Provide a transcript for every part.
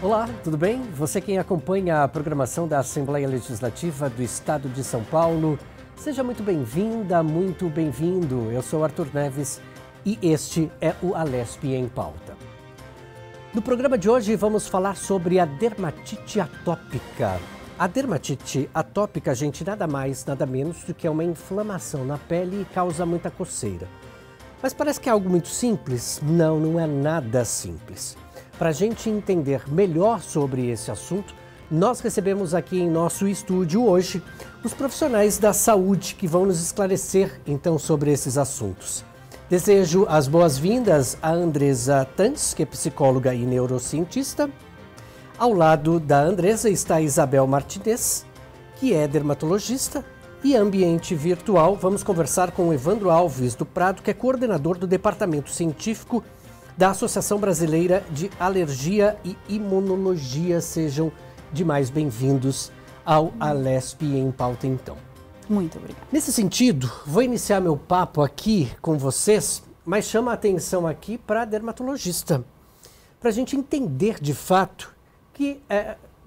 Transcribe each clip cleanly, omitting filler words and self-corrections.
Olá, tudo bem? Você quem acompanha a programação da Assembleia Legislativa do Estado de São Paulo, seja muito bem-vinda, muito bem-vindo. Eu sou Arthur Neves e este é o Alesp em Pauta. No programa de hoje vamos falar sobre a dermatite atópica. A dermatite atópica, gente, nada mais, nada menos do que uma inflamação na pele e causa muita coceira. Mas parece que é algo muito simples? Não, não é nada simples. Para a gente entender melhor sobre esse assunto, nós recebemos aqui em nosso estúdio hoje os profissionais da saúde que vão nos esclarecer então sobre esses assuntos. Desejo as boas-vindas a Andresa Tantes, que é psicóloga e neurocientista. Ao lado da Andresa está Isabel Martinez, que é dermatologista. E ambiente virtual, vamos conversar com o Evandro Alves do Prado, que é coordenador do Departamento Científico da Associação Brasileira de Alergia e Imunologia. Sejam demais bem-vindos ao Alesp em Pauta, então. Muito obrigada. Nesse sentido, vou iniciar meu papo aqui com vocês, mas chama a atenção aqui para a dermatologista, para a gente entender de fato que,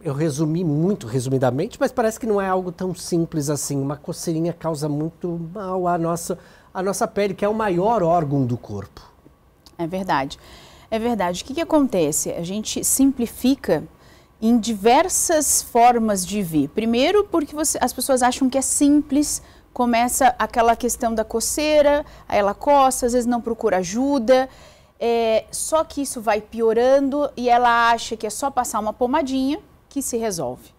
eu resumi muito resumidamente, mas parece que não é algo tão simples assim. Uma coceirinha causa muito mal à nossa pele, que é o maior órgão do corpo. É verdade. É verdade. O que acontece? A gente simplifica em diversas formas de vir. Primeiro, porque as pessoas acham que é simples, começa aquela questão da coceira, aí ela coça, às vezes não procura ajuda, só que isso vai piorando e ela acha que é só passar uma pomadinha que se resolve.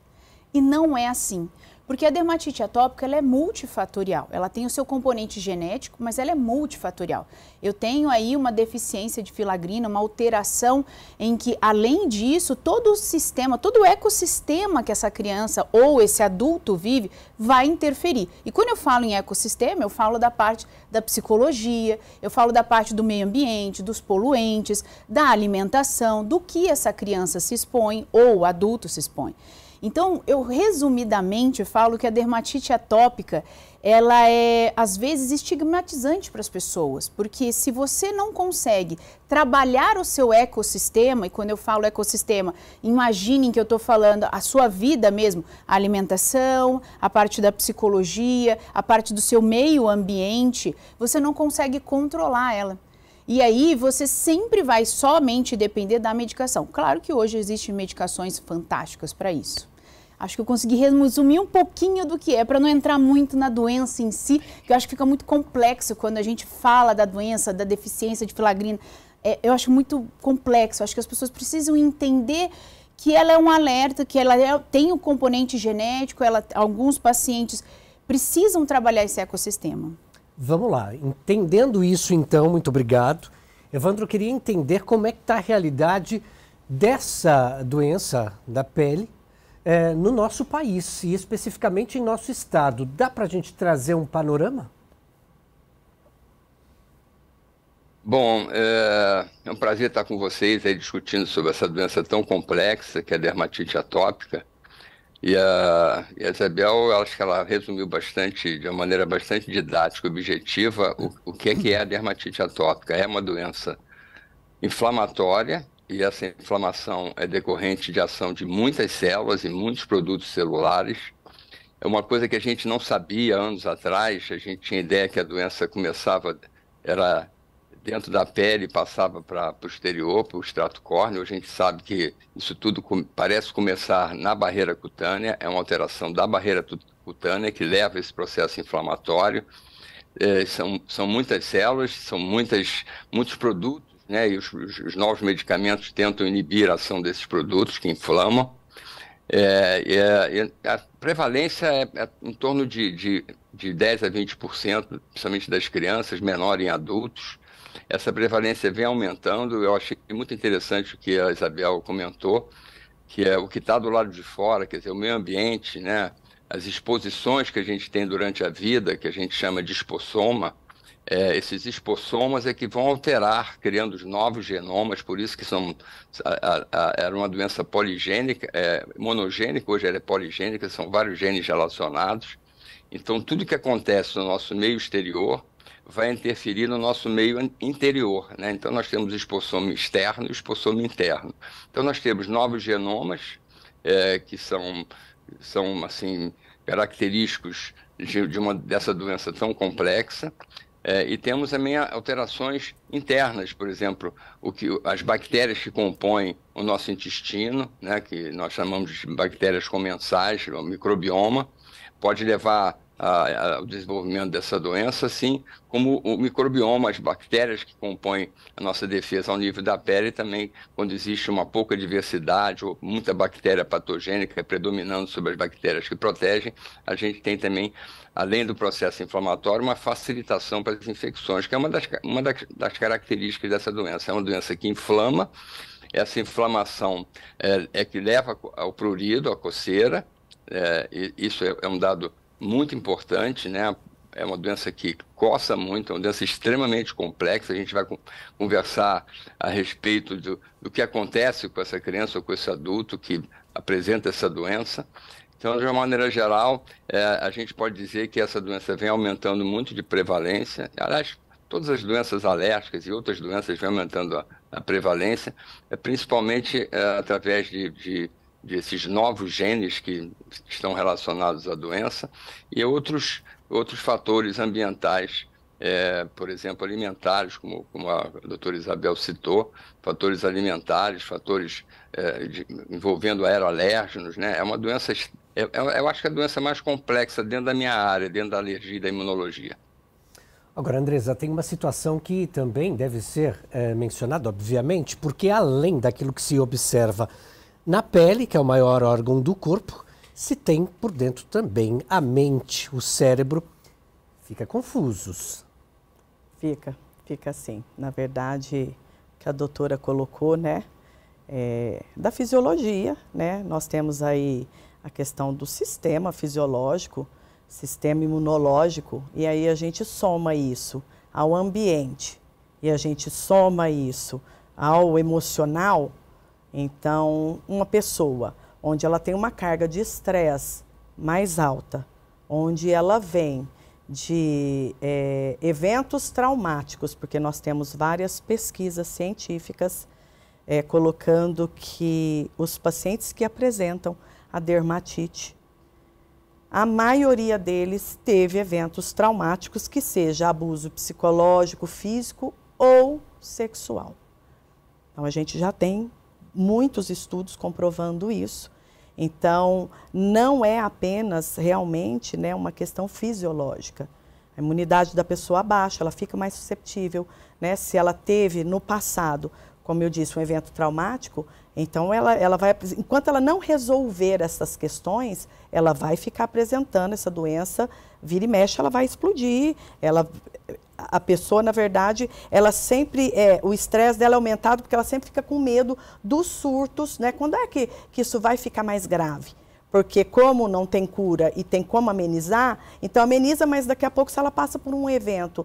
E não é assim. Porque a dermatite atópica ela é multifatorial, ela tem o seu componente genético, mas ela é multifatorial. Eu tenho aí uma deficiência de filagrina, uma alteração em que, além disso, todo o sistema, todo o ecossistema que essa criança ou esse adulto vive vai interferir. E quando eu falo em ecossistema, eu falo da parte da psicologia, eu falo da parte do meio ambiente, dos poluentes, da alimentação, do que essa criança se expõe ou o adulto se expõe. Então, eu resumidamente falo que a dermatite atópica, ela é às vezes estigmatizante para as pessoas, porque se você não consegue trabalhar o seu ecossistema, e quando eu falo ecossistema, imaginem que eu estou falando a sua vida mesmo, a alimentação, a parte da psicologia, a parte do seu meio ambiente, você não consegue controlar ela. E aí você sempre vai somente depender da medicação. Claro que hoje existem medicações fantásticas para isso. Acho que eu consegui resumir um pouquinho do que é, para não entrar muito na doença em si, que eu acho que fica muito complexo quando a gente fala da doença, da deficiência de filagrina. Eu acho muito complexo, acho que as pessoas precisam entender que ela é um alerta, que ela tem um componente genético, alguns pacientes precisam trabalhar esse ecossistema. Vamos lá, entendendo isso então, muito obrigado. Evandro, eu queria entender como é que está a realidade dessa doença da pele no nosso país e especificamente em nosso estado. Dá para a gente trazer um panorama? Bom, é um prazer estar com vocês aí discutindo sobre essa doença tão complexa que é a dermatite atópica. E a Isabel, acho que ela resumiu bastante, de uma maneira bastante didática e objetiva, o que é a dermatite atópica. É uma doença inflamatória e essa inflamação é decorrente de ação de muitas células e muitos produtos celulares. É uma coisa que a gente não sabia anos atrás, a gente tinha ideia que a doença era dentro da pele, passava para o exterior, para o extrato córneo. A gente sabe que isso tudo parece começar na barreira cutânea, é uma alteração da barreira cutânea que leva a esse processo inflamatório. São muitas células, são muitos produtos, né? E os novos medicamentos tentam inibir a ação desses produtos que inflamam. A prevalência é em torno de 10 a 20%, principalmente das crianças, menor em adultos. Essa prevalência vem aumentando. Eu achei muito interessante o que a Isabel comentou, que é o que está do lado de fora, quer dizer, o meio ambiente, né? As exposições que a gente tem durante a vida, que a gente chama de espossoma. Esses espossomas é que vão alterar, criando os novos genomas, por isso que era uma doença poligênica, monogênica, hoje ela é poligênica, são vários genes relacionados. Então, tudo que acontece no nosso meio exterior vai interferir no nosso meio interior, né? Então, nós temos o expossome externo e o expossome interno. Então, nós temos novos genomas, que são assim, característicos dessa doença tão complexa, e temos também alterações internas, por exemplo, as bactérias que compõem o nosso intestino, né, que nós chamamos de bactérias comensais, o microbioma, pode levar ao desenvolvimento dessa doença, assim como o microbioma, as bactérias que compõem a nossa defesa ao nível da pele também, quando existe uma pouca diversidade ou muita bactéria patogênica predominando sobre as bactérias que protegem, a gente tem também, além do processo inflamatório, uma facilitação para as infecções, que é uma das características dessa doença. É uma doença que inflama, essa inflamação é que leva ao prurido, à coceira, isso é um dado muito importante, né? É uma doença que coça muito, é uma doença extremamente complexa. A gente vai conversar a respeito do que acontece com essa criança ou com esse adulto que apresenta essa doença. Então, de uma maneira geral, a gente pode dizer que essa doença vem aumentando muito de prevalência. Aliás, todas as doenças alérgicas e outras doenças vêm aumentando a prevalência, principalmente através desses novos genes que estão relacionados à doença e outros fatores ambientais, por exemplo, alimentares, como a doutora Isabel citou, fatores alimentares, fatores envolvendo aeroalérgenos, né? É uma doença, eu acho que é a doença mais complexa dentro da minha área, dentro da alergia e da imunologia. Agora, Andresa, tem uma situação que também deve ser mencionada, obviamente, porque além daquilo que se observa na pele, que é o maior órgão do corpo, se tem por dentro também a mente, o cérebro. Fica confusos. Fica assim. Na verdade, que a doutora colocou, né, da fisiologia, né, nós temos aí a questão do sistema fisiológico, sistema imunológico, e aí a gente soma isso ao ambiente, e a gente soma isso ao emocional. Então, uma pessoa onde ela tem uma carga de estresse mais alta, onde ela vem de eventos traumáticos, porque nós temos várias pesquisas científicas colocando que os pacientes que apresentam a dermatite, a maioria deles teve eventos traumáticos, que seja abuso psicológico, físico ou sexual. Então, a gente já tem muitos estudos comprovando isso. Então, não é apenas realmente, né, uma questão fisiológica. A imunidade da pessoa baixa, ela fica mais susceptível, né? Se ela teve no passado, como eu disse, um evento traumático, então ela vai, enquanto ela não resolver essas questões, ela vai ficar apresentando essa doença, vira e mexe, ela vai explodir. A pessoa, na verdade, ela sempre, o estresse dela é aumentado porque ela sempre fica com medo dos surtos, né? Quando é que isso vai ficar mais grave? Porque como não tem cura e tem como amenizar, então ameniza, mas daqui a pouco, se ela passa por um evento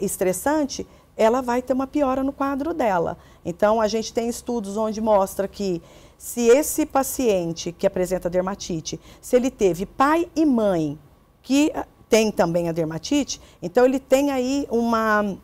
estressante, ela vai ter uma piora no quadro dela. Então, a gente tem estudos onde mostra que se esse paciente que apresenta dermatite, se ele teve pai e mãe que tem também a dermatite, então ele tem aí uma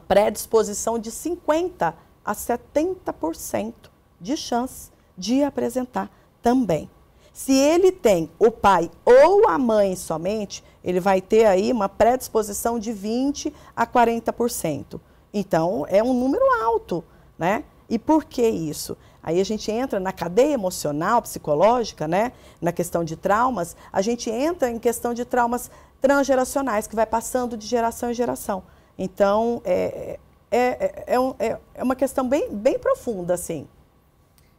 predisposição de 50% a 70% de chance de apresentar também. Se ele tem o pai ou a mãe somente, ele vai ter aí uma predisposição de 20% a 40%. Então, é um número alto, né? E por que isso? Aí a gente entra na cadeia emocional, psicológica, né? Na questão de traumas, a gente entra em questão de traumas transgeracionais, que vai passando de geração em geração. Então, é uma questão bem profunda, assim.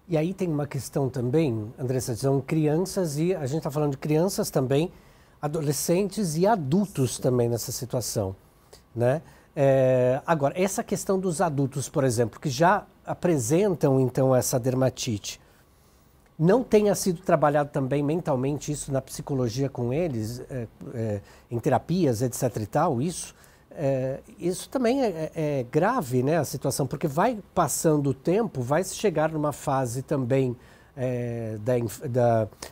E aí tem uma questão também, Andressa, são crianças e a gente está falando de crianças também, adolescentes e adultos também nessa situação, né? Agora, essa questão dos adultos, por exemplo, que já apresentam então essa dermatite, não tenha sido trabalhado também mentalmente isso na psicologia com eles, em terapias, etc e tal, isso também é grave, né, a situação, porque vai passando o tempo, vai chegar numa fase também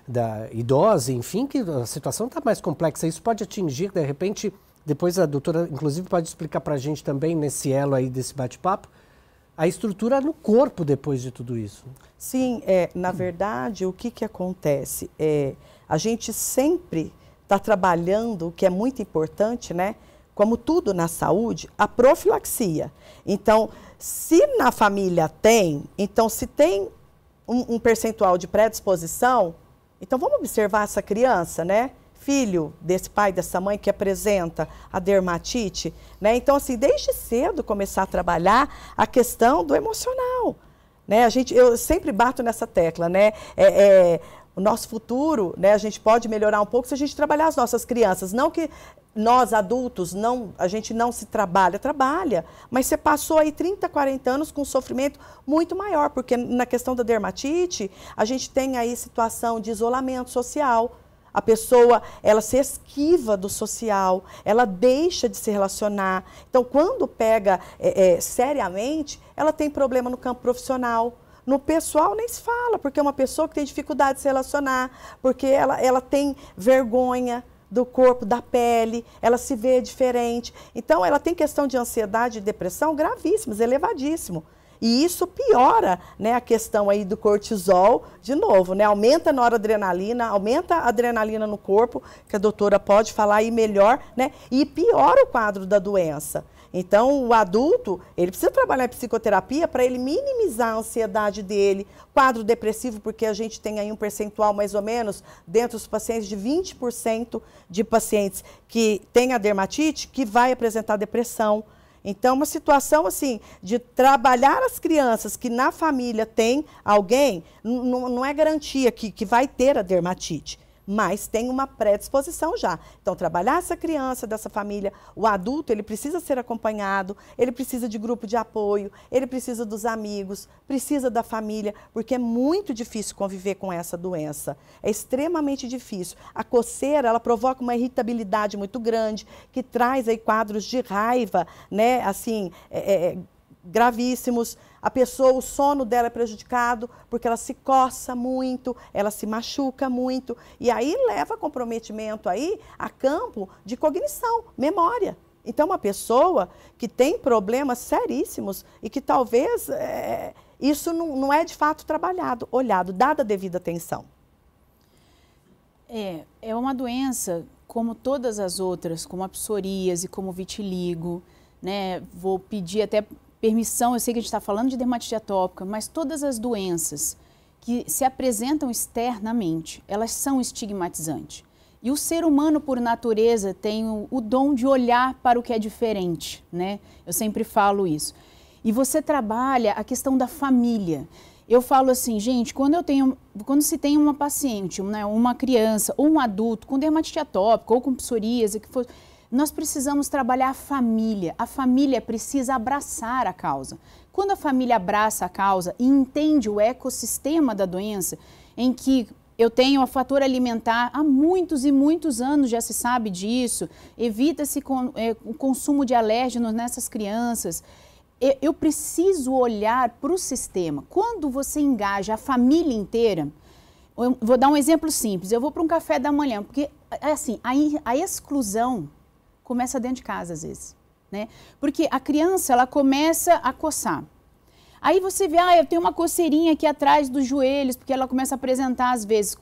da idosa, enfim, que a situação está mais complexa. Isso pode atingir, de repente, depois a doutora, inclusive, pode explicar para a gente também, nesse elo aí desse bate-papo, a estrutura no corpo depois de tudo isso. Sim, na verdade, o que acontece? A gente sempre está trabalhando, o que é muito importante, né? Como tudo na saúde, a profilaxia. Então, se na família tem, então se tem um percentual de predisposição, então vamos observar essa criança, né? Filho desse pai, dessa mãe que apresenta a dermatite, né? Então, assim, desde cedo começar a trabalhar a questão do emocional, né? Eu sempre bato nessa tecla, né? O nosso futuro, né? A gente pode melhorar um pouco se a gente trabalhar as nossas crianças. Não que nós, adultos, a gente não se trabalha, mas você passou aí 30, 40 anos com um sofrimento muito maior, porque na questão da dermatite, a gente tem aí situação de isolamento social. A pessoa, ela se esquiva do social, ela deixa de se relacionar. Então, quando pega seriamente, ela tem problema no campo profissional. No pessoal nem se fala, porque é uma pessoa que tem dificuldade de se relacionar, porque ela tem vergonha do corpo, da pele, ela se vê diferente. Então, ela tem questão de ansiedade e depressão gravíssimas, elevadíssimo. E isso piora, né, a questão aí do cortisol, de novo, né, aumenta a noradrenalina, aumenta a adrenalina no corpo, que a doutora pode falar aí melhor, né, e piora o quadro da doença. Então, o adulto, ele precisa trabalhar em psicoterapia para ele minimizar a ansiedade dele, quadro depressivo, porque a gente tem aí um percentual mais ou menos, dentro dos pacientes, de 20% de pacientes que têm a dermatite, que vai apresentar depressão. Então, uma situação assim, de trabalhar as crianças que na família tem alguém, não é garantia que vai ter a dermatite, mas tem uma predisposição já. Então, trabalhar essa criança dessa família, o adulto, ele precisa ser acompanhado, ele precisa de grupo de apoio, ele precisa dos amigos, precisa da família, porque é muito difícil conviver com essa doença. É extremamente difícil. A coceira, ela provoca uma irritabilidade muito grande, que traz aí quadros de raiva, né, assim, gravíssimos. A pessoa, o sono dela é prejudicado porque ela se coça muito, ela se machuca muito e aí leva comprometimento aí a campo de cognição, memória. Então, uma pessoa que tem problemas seríssimos e que talvez isso não é de fato trabalhado, olhado, dada a devida atenção. É uma doença como todas as outras, como a psoríase, como o vitiligo, né? Vou pedir até permissão, eu sei que a gente está falando de dermatite atópica, mas todas as doenças que se apresentam externamente, elas são estigmatizantes. E o ser humano, por natureza, tem o dom de olhar para o que é diferente, né? Eu sempre falo isso. E você trabalha a questão da família. Eu falo assim, gente, quando se tem uma paciente, né, uma criança ou um adulto com dermatite atópica ou com psoríase, nós precisamos trabalhar a família. A família precisa abraçar a causa. Quando a família abraça a causa e entende o ecossistema da doença, em que eu tenho a fator alimentar, há muitos e muitos anos já se sabe disso, evita-se o consumo de alérgenos nessas crianças. Eu preciso olhar para o sistema. Quando você engaja a família inteira, eu vou dar um exemplo simples, eu vou para um café da manhã, porque assim, a exclusão começa dentro de casa, às vezes, né? Porque a criança, ela começa a coçar. Aí você vê, eu tenho uma coceirinha aqui atrás dos joelhos, porque ela começa a apresentar, às vezes,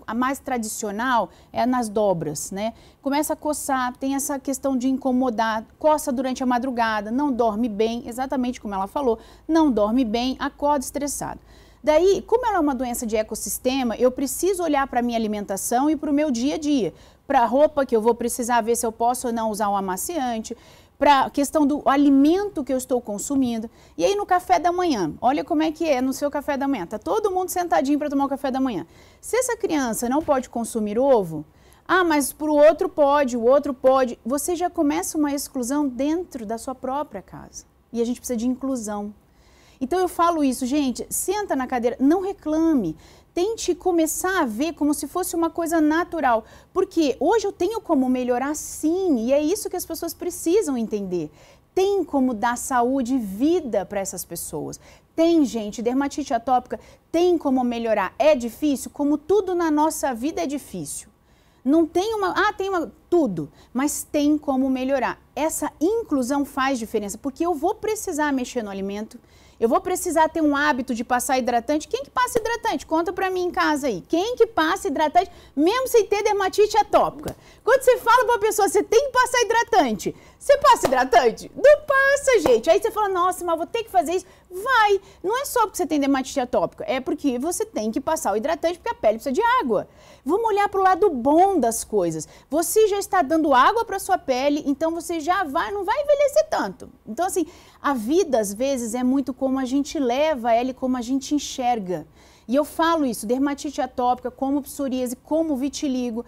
a mais tradicional é nas dobras, né? Começa a coçar, tem essa questão de incomodar, coça durante a madrugada, não dorme bem, exatamente como ela falou, não dorme bem, acorda estressado. Daí, como ela é uma doença de ecossistema, eu preciso olhar para a minha alimentação e para o meu dia a dia. Para a roupa, que eu vou precisar ver se eu posso ou não usar um amaciante, para a questão do alimento que eu estou consumindo. E aí no café da manhã, olha como é que é no seu café da manhã. Está todo mundo sentadinho para tomar o café da manhã. Se essa criança não pode consumir ovo, mas para o outro pode, você já começa uma exclusão dentro da sua própria casa. E a gente precisa de inclusão. Então eu falo isso, gente, senta na cadeira, não reclame. Tente começar a ver como se fosse uma coisa natural, porque hoje eu tenho como melhorar sim, e é isso que as pessoas precisam entender. Tem como dar saúde e vida para essas pessoas. Tem, gente, dermatite atópica, tem como melhorar. É difícil? Como tudo na nossa vida é difícil. Não tem tudo, mas tem como melhorar. Essa inclusão faz diferença, porque eu vou precisar mexer no alimento, eu vou precisar ter um hábito de passar hidratante. Quem que passa hidratante? Conta pra mim em casa aí. Quem que passa hidratante, mesmo sem ter dermatite atópica? Quando você fala pra uma pessoa, você tem que passar hidratante. Você passa hidratante? Não passa, gente. Aí você fala, nossa, mas vou ter que fazer isso. Vai. Não é só porque você tem dermatite atópica, é porque você tem que passar o hidratante, porque a pele precisa de água. Vamos olhar pro lado bom das coisas. Você já está dando água para sua pele, então você já não vai envelhecer tanto. Então, assim, a vida, às vezes, é muito como a gente leva ela e como a gente enxerga. E eu falo isso, dermatite atópica, como psoríase, como vitiligo.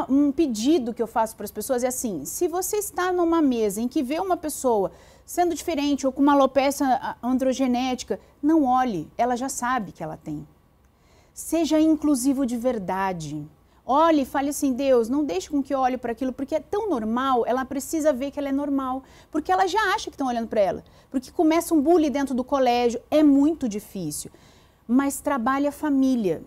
Um pedido que eu faço para as pessoas é assim, se você está numa mesa em que vê uma pessoa sendo diferente ou com uma alopecia androgenética, não olhe, ela já sabe que ela tem. Seja inclusivo de verdade. Olhe e fale assim, Deus, não deixe com que eu olhe para aquilo, porque é tão normal, ela precisa ver que ela é normal, porque ela já acha que estão olhando para ela. Porque começa um bullying dentro do colégio, é muito difícil. Mas trabalhe a família,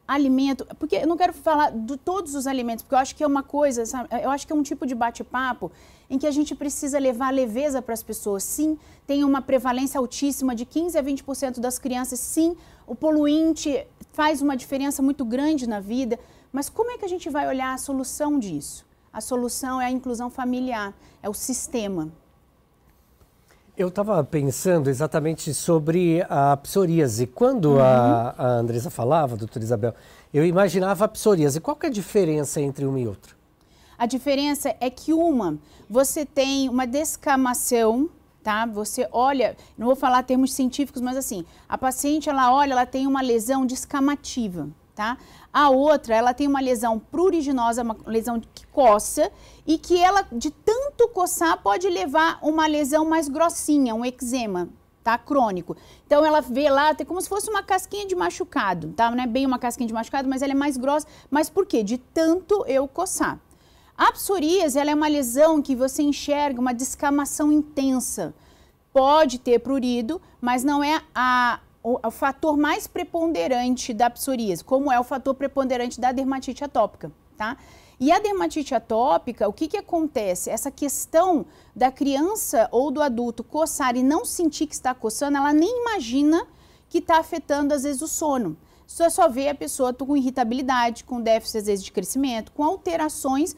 alimento, porque eu não quero falar de todos os alimentos, porque eu acho que é uma coisa, sabe? Eu acho que é um tipo de bate-papo em que a gente precisa levar leveza para as pessoas. Sim, tem uma prevalência altíssima de 15 a 20% das crianças, sim, o poluinte faz uma diferença muito grande na vida, mas como é que a gente vai olhar a solução disso? A solução é a inclusão familiar, é o sistema. Eu estava pensando exatamente sobre a psoríase. Quando a Andresa falava, doutora Isabel, eu imaginava a psoríase. Qual que é a diferença entre uma e outra? A diferença é que você tem uma descamação, tá? Você olha, não vou falar termos científicos, mas assim, a paciente, ela tem uma lesão descamativa, tá? A outra, ela tem uma lesão pruriginosa, uma lesão que coça e que ela, de tanto coçar, pode levar uma lesão mais grossinha, um eczema, tá? Crônico. Então, ela vê lá, tem como se fosse uma casquinha de machucado, tá? Não é bem uma casquinha de machucado, mas ela é mais grossa. Mas por quê? De tanto eu coçar. A psoríase, ela é uma lesão que você enxerga uma descamação intensa. Pode ter prurido, mas não é o fator mais preponderante da psoríase, como é o fator preponderante da dermatite atópica, tá? E a dermatite atópica, o que acontece? Essa questão da criança ou do adulto coçar e não sentir que está coçando, ela nem imagina que está afetando, às vezes, o sono. Você só vê a pessoa com irritabilidade, com déficit, às vezes, de crescimento, com alterações,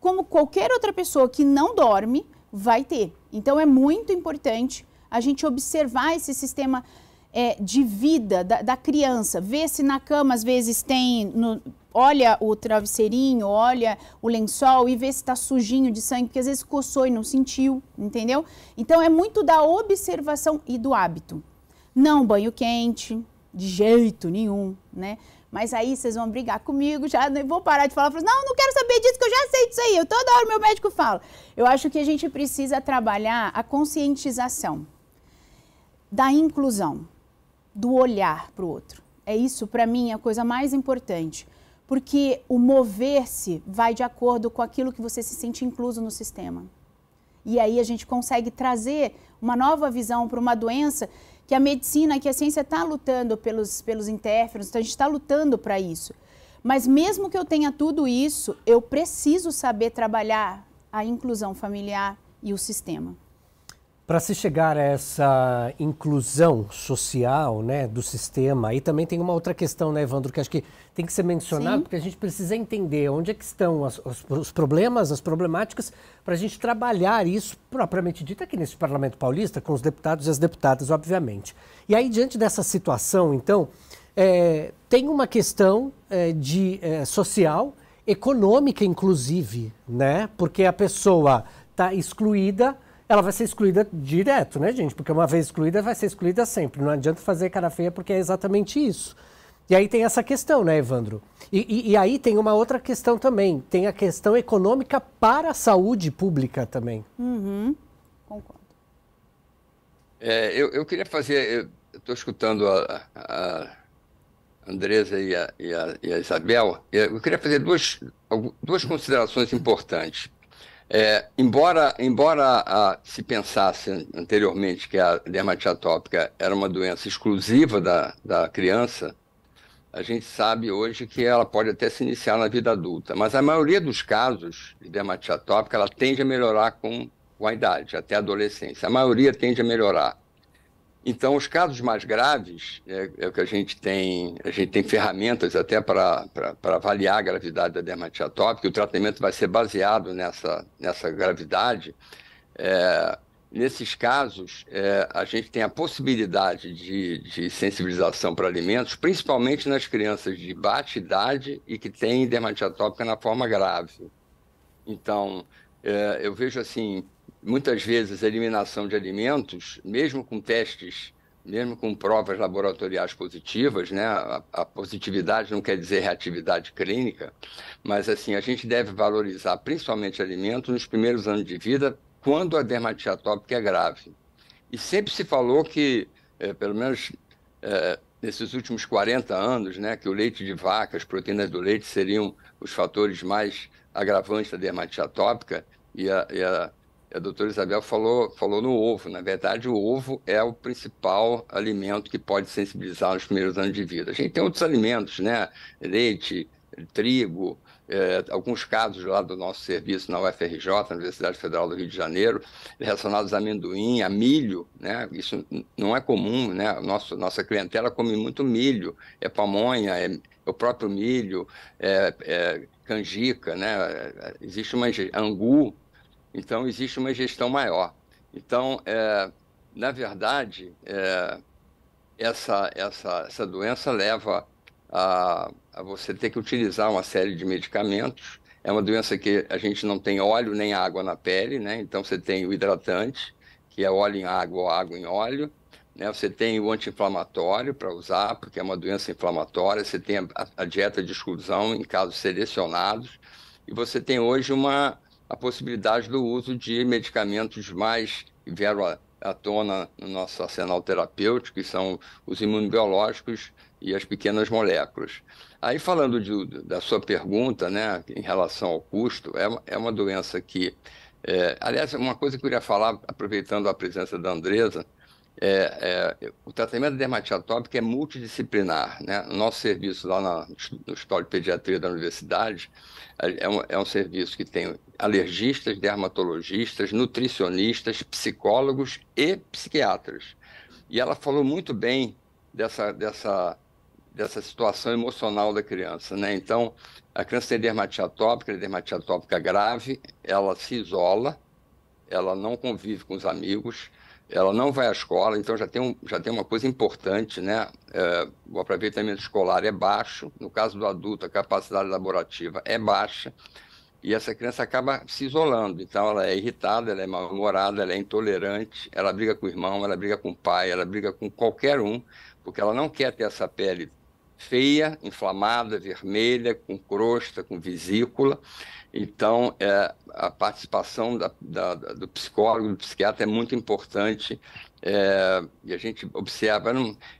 como qualquer outra pessoa que não dorme vai ter. Então, é muito importante a gente observar esse sistema de vida da criança, ver se na cama às vezes olha o travesseirinho, olha o lençol e vê se está sujinho de sangue, porque às vezes coçou e não sentiu, entendeu? Então é muito da observação e do hábito. Não banho quente, de jeito nenhum, né? Mas aí vocês vão brigar comigo, já não vou parar de falar, não quero saber disso, que eu já sei disso aí, toda hora meu médico fala. Eu acho que a gente precisa trabalhar a conscientização da inclusão, do olhar para o outro. É isso, para mim, a coisa mais importante. Porque o mover-se vai de acordo com aquilo que você se sente incluso no sistema. E aí a gente consegue trazer uma nova visão para uma doença que a medicina, que a ciência está lutando pelos interferons, então a gente está lutando para isso. Mas mesmo que eu tenha tudo isso, eu preciso saber trabalhar a inclusão familiar e o sistema. Para se chegar a essa inclusão social, né, do sistema, aí também tem uma outra questão, né, Evandro, que acho que tem que ser mencionado, porque a gente precisa entender onde é que estão os problemas, as problemáticas, para a gente trabalhar isso propriamente dito aqui nesse Parlamento Paulista, com os deputados e as deputadas, obviamente. E aí, diante dessa situação, então, tem uma questão social, econômica, inclusive, né, porque a pessoa está excluída, ela vai ser excluída direto, né, gente? Porque uma vez excluída, vai ser excluída sempre. Não adianta fazer cara feia, porque é exatamente isso. E aí tem essa questão, né, Evandro? E aí tem uma outra questão também. Tem a questão econômica para a saúde pública também. Concordo. Eu queria fazer... Eu estou escutando a Andresa e a Isabel. Eu queria fazer duas considerações importantes. Embora se pensasse anteriormente que a dermatite atópica era uma doença exclusiva da criança, a gente sabe hoje que ela pode até se iniciar na vida adulta, mas a maioria dos casos de dermatite atópica, ela tende a melhorar com a idade, até a adolescência. A maioria tende a melhorar. Então, os casos mais graves, é o que a gente tem ferramentas até para avaliar a gravidade da dermatite atópica, e o tratamento vai ser baseado nessa gravidade. Nesses casos, a gente tem a possibilidade de sensibilização para alimentos, principalmente nas crianças de baixa idade e que têm dermatite atópica na forma grave. Então, eu vejo assim, muitas vezes a eliminação de alimentos, mesmo com testes, mesmo com provas laboratoriais positivas, né? A positividade não quer dizer reatividade clínica, mas assim, a gente deve valorizar principalmente alimentos nos primeiros anos de vida, quando a dermatite atópica é grave. E sempre se falou que, pelo menos nesses últimos 40 anos, né, que o leite de vaca, as proteínas do leite seriam os fatores mais agravantes da dermatite atópica, e a doutora Isabel falou no ovo. Na verdade, o ovo é o principal alimento que pode sensibilizar nos primeiros anos de vida. A gente tem outros alimentos, né? Leite, trigo, alguns casos lá do nosso serviço na UFRJ, na Universidade Federal do Rio de Janeiro, relacionados a amendoim, a milho, né? Isso não é comum, né? Nossa clientela come muito milho, pamonha, o próprio milho, canjica, né? Existe angu, então existe uma ingestão maior. Então, na verdade, essa doença leva a você ter que utilizar uma série de medicamentos. É uma doença que a gente não tem óleo nem água na pele, né? Então você tem o hidratante, que é óleo em água ou água em óleo, né? Você tem o anti-inflamatório para usar, porque é uma doença inflamatória. Você tem a dieta de exclusão em casos selecionados, e você tem hoje a possibilidade do uso de medicamentos mais que vieram à tona no nosso arsenal terapêutico, que são os imunobiológicos e as pequenas moléculas. Aí, falando da sua pergunta, né, em relação ao custo, é uma doença que... aliás, uma coisa que eu queria falar, aproveitando a presença da Andresa, o tratamento da dermatite atópica é multidisciplinar, né? O nosso serviço lá no Hospital de Pediatria da Universidade é um serviço que tem alergistas, dermatologistas, nutricionistas, psicólogos e psiquiatras. E ela falou muito bem dessa situação emocional da criança, né? Então, a criança tem dermatite atópica grave, ela se isola, ela não convive com os amigos, ela não vai à escola, então já tem uma coisa importante, né? O aproveitamento escolar é baixo, no caso do adulto, a capacidade laborativa é baixa, e essa criança acaba se isolando. Então, ela é irritada, ela é mal-humorada, ela é intolerante, ela briga com o irmão, ela briga com o pai, ela briga com qualquer um, porque ela não quer ter essa pele feia, inflamada, vermelha, com crosta, com vesícula. Então, a participação do psicólogo, do psiquiatra é muito importante. E a gente observa,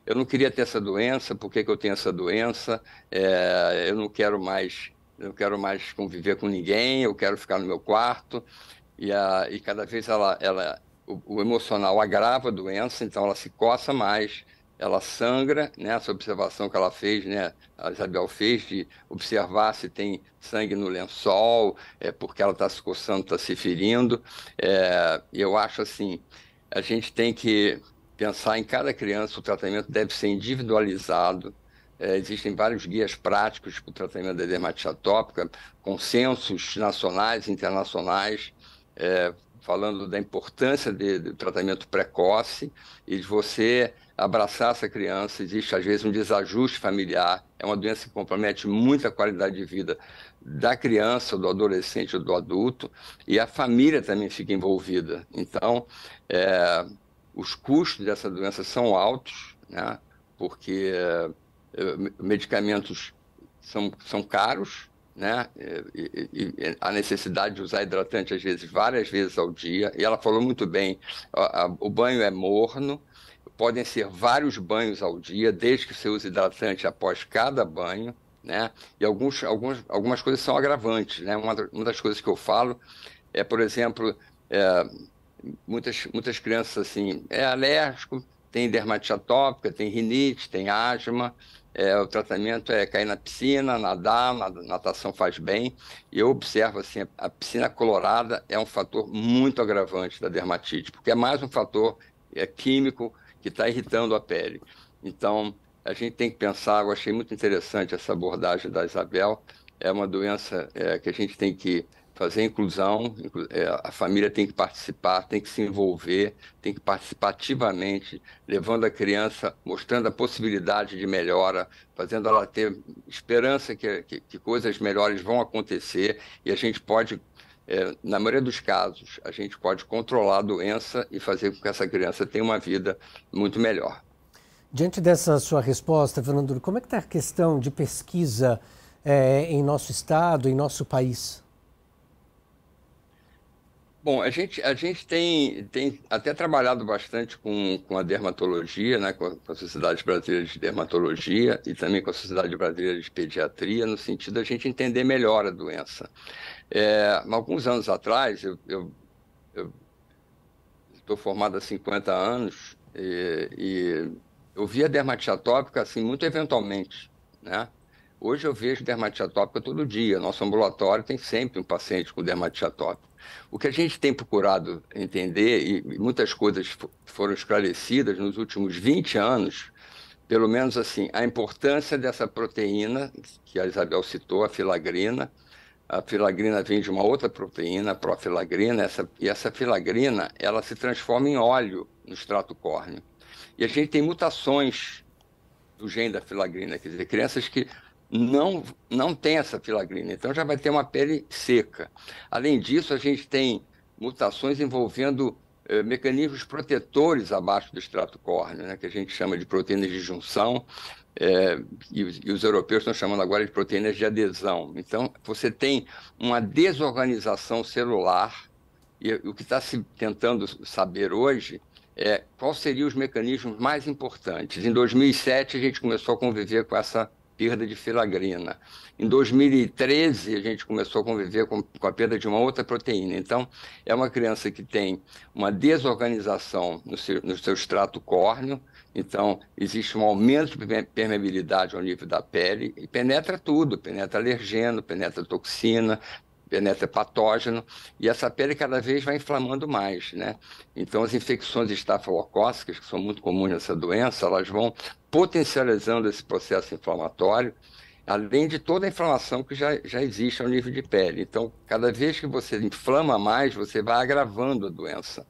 eu não queria ter essa doença, por que eu tenho essa doença? Eu não quero mais conviver com ninguém, eu quero ficar no meu quarto. E cada vez o emocional agrava a doença, então ela se coça mais, ela sangra, né? Essa observação que ela fez, né? A Isabel fez, de observar se tem sangue no lençol, porque ela está se coçando, está se ferindo. E eu acho assim, a gente tem que pensar em cada criança, o tratamento deve ser individualizado. Existem vários guias práticos para o tratamento da dermatite atópica, consensos nacionais e internacionais, falando da importância do tratamento precoce e de você abraçar essa criança. Existe, às vezes, um desajuste familiar. É uma doença que compromete muito a qualidade de vida da criança, do adolescente ou do adulto, e a família também fica envolvida. Então, os custos dessa doença são altos, né? Porque medicamentos são caros, né? E a necessidade de usar hidratante, às vezes, várias vezes ao dia. E ela falou muito bem, o banho é morno, podem ser vários banhos ao dia, desde que você use hidratante após cada banho, né? E algumas coisas são agravantes, né? Uma das coisas que eu falo por exemplo, muitas crianças assim, alérgico, tem dermatite atópica, tem rinite, tem asma, o tratamento é cair na piscina, nadar, natação faz bem. E eu observo assim, a piscina colorada é um fator muito agravante da dermatite, porque é mais um fator químico que está irritando a pele. Então, a gente tem que pensar, eu achei muito interessante essa abordagem da Isabel, é uma doença que a gente tem que fazer inclusão, a família tem que participar, tem que se envolver, tem que participar ativamente, levando a criança, mostrando a possibilidade de melhora, fazendo ela ter esperança que coisas melhores vão acontecer e a gente pode, na maioria dos casos, a gente pode controlar a doença e fazer com que essa criança tenha uma vida muito melhor. Diante dessa sua resposta, Fernando, como é que está a questão de pesquisa em nosso estado, em nosso país? Bom, a gente tem até trabalhado bastante com a dermatologia, né, com a Sociedade Brasileira de Dermatologia e também com a Sociedade Brasileira de Pediatria, no sentido de a gente entender melhor a doença. Alguns anos atrás, eu estou formado há 50 anos e eu via dermatite atópica assim, muito eventualmente, né? Hoje eu vejo dermatite atópica todo dia. Nosso ambulatório tem sempre um paciente com dermatite atópica. O que a gente tem procurado entender, e muitas coisas foram esclarecidas nos últimos 20 anos, pelo menos assim, a importância dessa proteína, que a Isabel citou, a filagrina. A filagrina vem de uma outra proteína, a profilagrina, e essa filagrina ela se transforma em óleo no extrato córneo. E a gente tem mutações do gene da filagrina, quer dizer, crianças que não tem essa filagrina, então já vai ter uma pele seca. Além disso, a gente tem mutações envolvendo mecanismos protetores abaixo do extrato córneo, né, que a gente chama de proteínas de junção, e os europeus estão chamando agora de proteínas de adesão. Então, você tem uma desorganização celular, e o que está se tentando saber hoje quais seriam os mecanismos mais importantes. Em 2007, a gente começou a conviver com essa perda de filagrina. Em 2013, a gente começou a conviver com a perda de uma outra proteína. Então, é uma criança que tem uma desorganização no seu extrato córneo, então existe um aumento de permeabilidade ao nível da pele e penetra tudo, penetra alergeno, penetra toxina, penetra patógeno, e essa pele cada vez vai inflamando mais, né? Então, as infecções estafilocócicas, que são muito comuns nessa doença, elas vão potencializando esse processo inflamatório, além de toda a inflamação que já existe ao nível de pele. Então, cada vez que você inflama mais, você vai agravando a doença.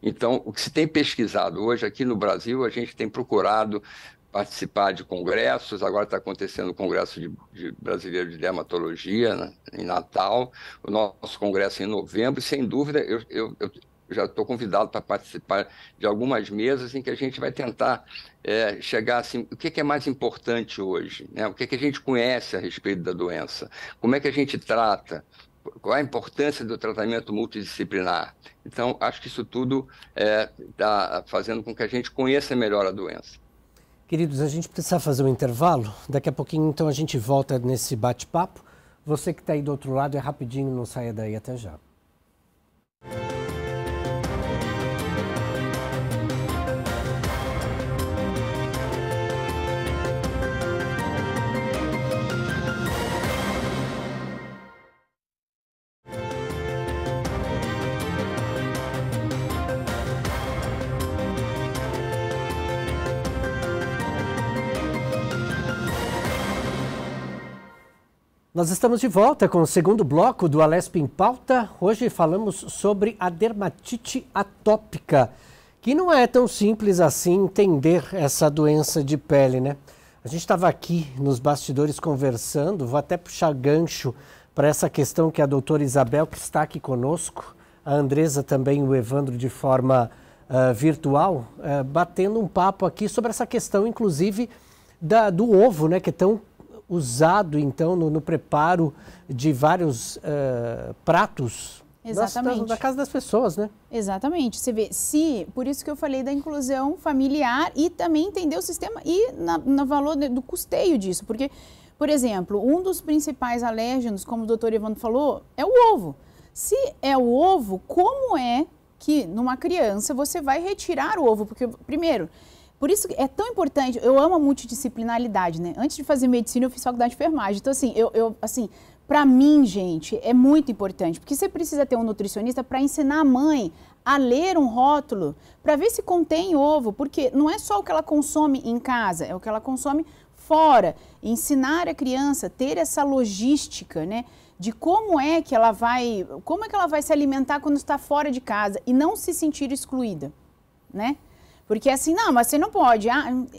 Então, o que se tem pesquisado hoje aqui no Brasil, a gente tem procurado participar de congressos, agora está acontecendo o Congresso de Brasileiro de Dermatologia, né, em Natal, o nosso congresso em novembro, e sem dúvida eu já estou convidado para participar de algumas mesas em que a gente vai tentar chegar assim, o que é mais importante hoje, né? O que a gente conhece a respeito da doença, como é que a gente trata, qual a importância do tratamento multidisciplinar. Então, acho que isso tudo está fazendo com que a gente conheça melhor a doença. Queridos, a gente precisa fazer um intervalo. Daqui a pouquinho, então, a gente volta nesse bate-papo. Você que está aí do outro lado, é rapidinho, não saia daí, até já. Nós estamos de volta com o segundo bloco do Alesp em Pauta. Hoje falamos sobre a dermatite atópica, que não é tão simples assim entender essa doença de pele, né? A gente estava aqui nos bastidores conversando, vou até puxar gancho para essa questão que a doutora Isabel, que está aqui conosco, a Andresa também, o Evandro de forma virtual, batendo um papo aqui sobre essa questão, inclusive, do ovo, né, que é tão usado, então, no preparo de vários pratos. Exatamente. Da casa das pessoas, né? Exatamente. Você vê, por isso que eu falei da inclusão familiar e também entender o sistema e no valor do custeio disso. Porque, por exemplo, um dos principais alérgenos, como o doutor Evandro falou, é o ovo. Se é o ovo, como é que numa criança você vai retirar o ovo? Porque, primeiro, Por isso é tão importante, eu amo a multidisciplinaridade, né? Antes de fazer medicina, eu fiz faculdade de enfermagem. Então, assim, para mim, gente, é muito importante, porque você precisa ter um nutricionista para ensinar a mãe a ler um rótulo, para ver se contém ovo, porque não é só o que ela consome em casa, é o que ela consome fora. Ensinar a criança, ter essa logística, né? De como é que ela vai se alimentar quando está fora de casa e não se sentir excluída, né? Porque assim, não, mas você não pode,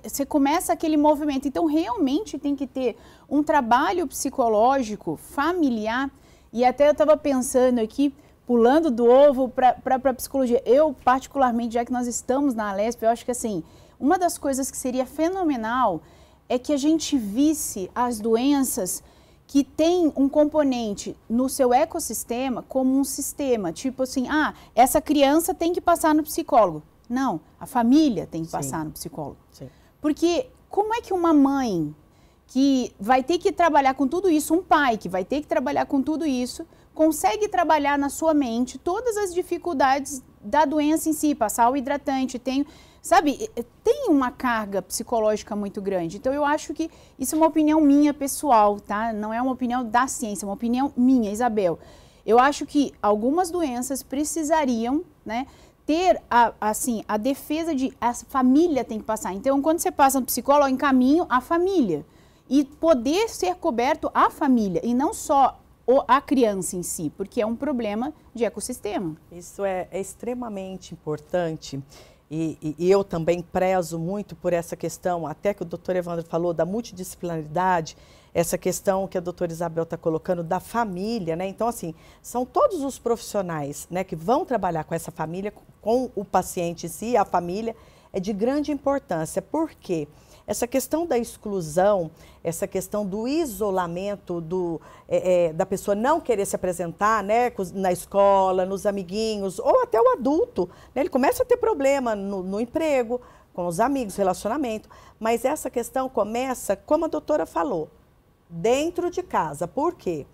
você começa aquele movimento. Então, realmente tem que ter um trabalho psicológico, familiar. E até eu estava pensando aqui, pulando do ovo para a psicologia. Eu, particularmente, já que nós estamos na Alesp, eu acho que assim, uma das coisas que seria fenomenal é que a gente visse as doenças que tem um componente no seu ecossistema como um sistema. Tipo assim, essa criança tem que passar no psicólogo. Não, a família tem que passar no psicólogo. Sim. Porque como é que uma mãe que vai ter que trabalhar com tudo isso, um pai que vai ter que trabalhar com tudo isso, consegue trabalhar na sua mente todas as dificuldades da doença em si, passar o hidratante, tem uma carga psicológica muito grande. Então, eu acho que isso é uma opinião minha pessoal, tá? Não é uma opinião da ciência, é uma opinião minha, Isabel. Eu acho que algumas doenças precisariam, né, ter a defesa de a família tem que passar. Então, quando você passa no psicólogo, encaminho a família. E poder ser coberto a família, e não só a criança em si, porque é um problema de ecossistema. Isso é extremamente importante. E eu também prezo muito por essa questão, até que o doutor Evandro falou, da multidisciplinaridade, essa questão que a doutora Isabel está colocando da família, né? Então, assim, são todos os profissionais, né, que vão trabalhar com essa família, com o paciente em si, a família, é de grande importância. Por quê? Essa questão da exclusão, essa questão do isolamento, da pessoa não querer se apresentar, né, na escola, nos amiguinhos, ou até o adulto, né, ele começa a ter problema no emprego, com os amigos, relacionamento, mas essa questão começa, como a doutora falou, dentro de casa. Por quê?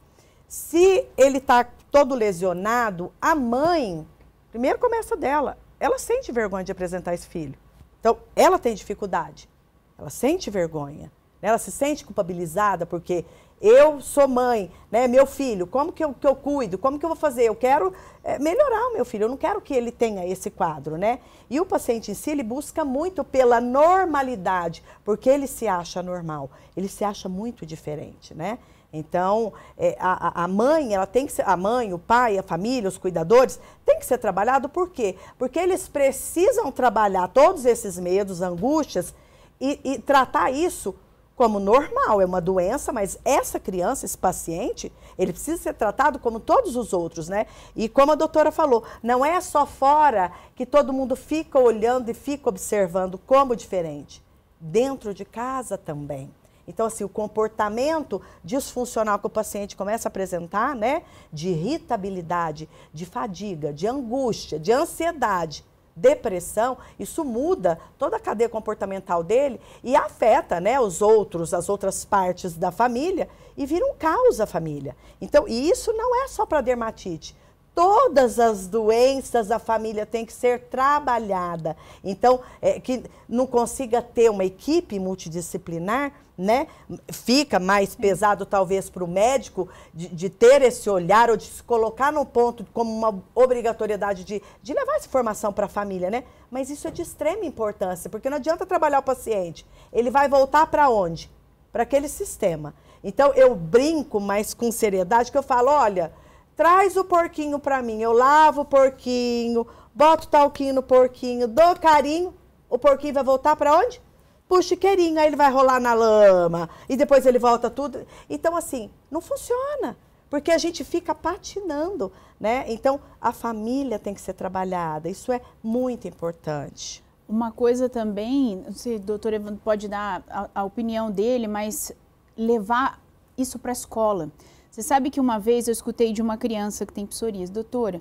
Se ele está todo lesionado, a mãe, primeiro começa dela, ela sente vergonha de apresentar esse filho. Então, ela tem dificuldade. Ela sente vergonha, né? Ela se sente culpabilizada porque eu sou mãe, né? Meu filho, como que eu cuido? Como que eu vou fazer? Eu quero melhorar o meu filho, eu não quero que ele tenha esse quadro, né? E o paciente em si, ele busca muito pela normalidade, porque ele se acha normal, ele se acha muito diferente, né? Então, a mãe, ela tem que ser, a mãe, o pai, a família, os cuidadores, tem que ser trabalhado, por quê? Porque eles precisam trabalhar todos esses medos, angústias, e tratar isso como normal, é uma doença, mas essa criança, esse paciente, ele precisa ser tratado como todos os outros, né? E como a doutora falou, não é só fora que todo mundo fica olhando e fica observando como diferente. Dentro de casa também. Então, assim, o comportamento disfuncional que o paciente começa a apresentar, né? De irritabilidade, de fadiga, de angústia, de ansiedade, depressão, isso muda toda a cadeia comportamental dele e afeta, né, as outras partes da família e vira um caos a família. Então, e isso não é só para dermatite. Todas as doenças da família tem que ser trabalhada. Então, que não consiga ter uma equipe multidisciplinar, né? Fica mais pesado talvez para o médico de ter esse olhar ou de se colocar no ponto como uma obrigatoriedade de levar essa informação para a família, né? Mas isso é de extrema importância, porque não adianta trabalhar o paciente. Ele vai voltar para onde? Para aquele sistema. Então, eu brinco, mas com seriedade, que eu falo, olha, traz o porquinho para mim, eu lavo o porquinho, boto talquinho no porquinho, dou carinho, o porquinho vai voltar para onde? Pro chiqueirinho, aí ele vai rolar na lama, e depois ele volta tudo. Então, assim, não funciona, porque a gente fica patinando, né? Então, a família tem que ser trabalhada, isso é muito importante. Uma coisa também, não sei, o doutor Evandro pode dar a opinião dele, mas levar isso para a escola. Você sabe que uma vez eu escutei de uma criança que tem psoríase, doutora,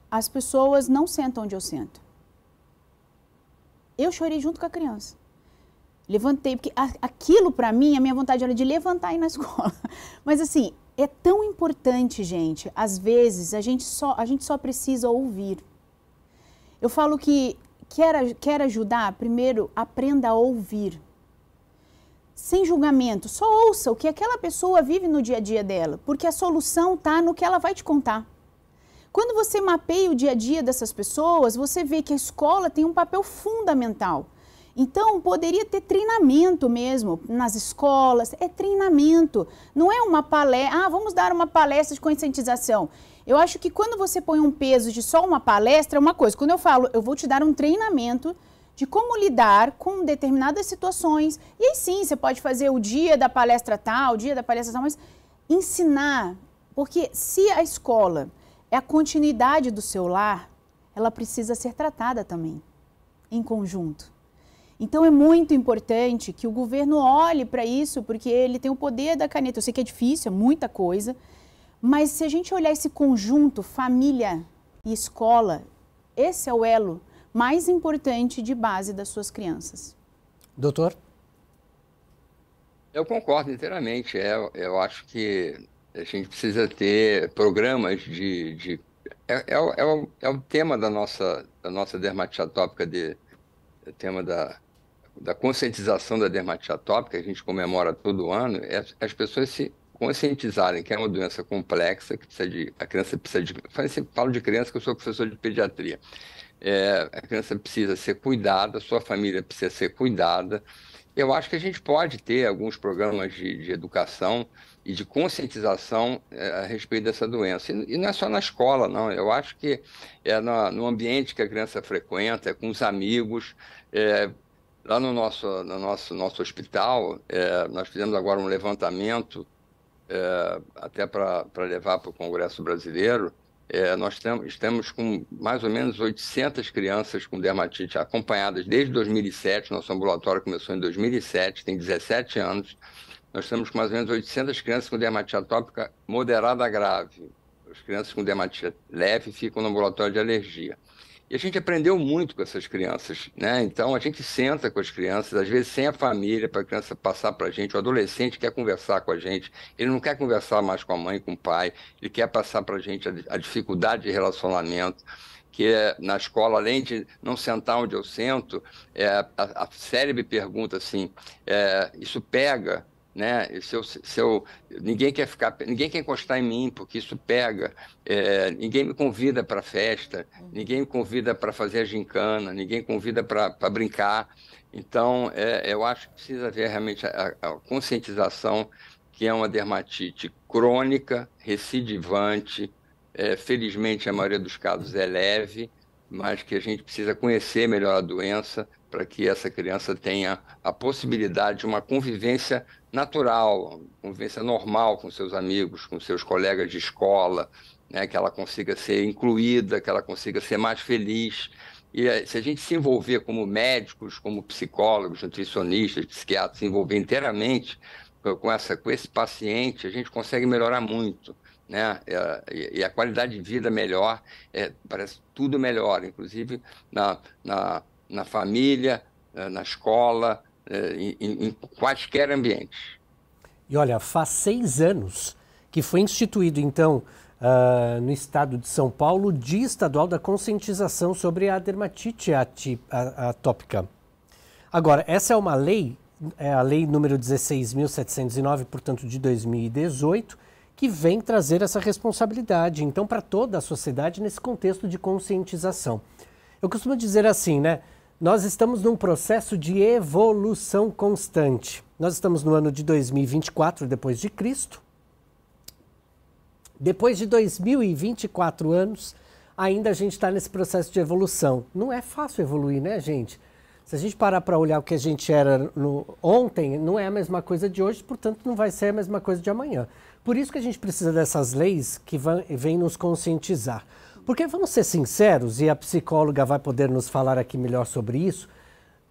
as pessoas não sentam onde eu sento. Eu chorei junto com a criança. Levantei, porque aquilo para mim, a minha vontade era de levantar e ir na escola. Mas assim, é tão importante, gente, às vezes a gente só precisa ouvir. Eu falo que Quer ajudar? Primeiro, aprenda a ouvir. Sem julgamento, só ouça o que aquela pessoa vive no dia a dia dela, porque a solução está no que ela vai te contar. Quando você mapeia o dia a dia dessas pessoas, você vê que a escola tem um papel fundamental. Então, poderia ter treinamento mesmo nas escolas, é treinamento, não é uma palestra, vamos dar uma palestra de conscientização. Eu acho que quando você põe um peso de só uma palestra, é uma coisa. Quando eu falo, eu vou te dar um treinamento de como lidar com determinadas situações. E aí sim, você pode fazer o dia da palestra tal, o dia da palestra tal, mas ensinar. Porque se a escola é a continuidade do seu lar, ela precisa ser tratada também, em conjunto. Então é muito importante que o governo olhe para isso, porque ele tem o poder da caneta. Eu sei que é difícil, é muita coisa, mas se a gente olhar esse conjunto, família e escola, esse é o elo mais importante de base das suas crianças. Doutor? Eu concordo inteiramente. Eu acho que a gente precisa ter programas é o tema da nossa dermatite atópica, o tema da conscientização da dermatite atópica, que a gente comemora todo ano, é as pessoas se conscientizarem que é uma doença complexa, que a criança precisa de... Eu sempre falo de criança, que eu sou professor de pediatria. A criança precisa ser cuidada, a sua família precisa ser cuidada. Eu acho que a gente pode ter alguns programas de educação e de conscientização a respeito dessa doença. E não é só na escola, não. Eu acho que é no ambiente que a criança frequenta, é com os amigos. Lá no nosso hospital, nós fizemos agora um levantamento, até para levar para o Congresso Brasileiro. Nós estamos com mais ou menos 800 crianças com dermatite acompanhadas desde 2007. Nosso ambulatório começou em 2007, tem 17 anos. Nós estamos com mais ou menos 800 crianças com dermatite atópica moderada a grave. As crianças com dermatite leve ficam no ambulatório de alergia. E a gente aprendeu muito com essas crianças, né? Então, a gente senta com as crianças, às vezes sem a família, para a criança passar para a gente. O adolescente quer conversar com a gente, ele não quer conversar mais com a mãe, com o pai, ele quer passar para a gente a dificuldade de relacionamento, que na escola, além de não sentar onde eu sento, a cérebro pergunta assim, isso pega, né? Ninguém quer encostar em mim, porque isso pega. Ninguém me convida para festa, ninguém me convida para fazer a gincana, ninguém convida para brincar. Então, eu acho que precisa haver realmente a conscientização que é uma dermatite crônica, recidivante. Felizmente, a maioria dos casos é leve, mas que a gente precisa conhecer melhor a doença para que essa criança tenha a possibilidade de uma convivência natural, convivência normal com seus amigos, com seus colegas de escola, né? Que ela consiga ser incluída, que ela consiga ser mais feliz. E se a gente se envolver como médicos, como psicólogos, nutricionistas, psiquiatras, se envolver inteiramente com esse paciente, a gente consegue melhorar muito, né? E a qualidade de vida melhor, parece tudo melhor, inclusive na família, na escola, em quaisquer ambientes. E olha, faz 6 anos que foi instituído, então, no estado de São Paulo, o Dia Estadual da Conscientização sobre a Dermatite Atópica. Agora, essa é uma lei, a lei número 16.709, portanto, de 2018, que vem trazer essa responsabilidade, então, para toda a sociedade nesse contexto de conscientização. Eu costumo dizer assim, né? Nós estamos num processo de evolução constante. Nós estamos no ano de 2024 depois de Cristo. Depois de 2024 anos, ainda a gente está nesse processo de evolução. Não é fácil evoluir, né, gente? Se a gente parar para olhar o que a gente era ontem, não é a mesma coisa de hoje, portanto não vai ser a mesma coisa de amanhã. Por isso que a gente precisa dessas leis que vêm nos conscientizar. Porque, vamos ser sinceros, e a psicóloga vai poder nos falar aqui melhor sobre isso,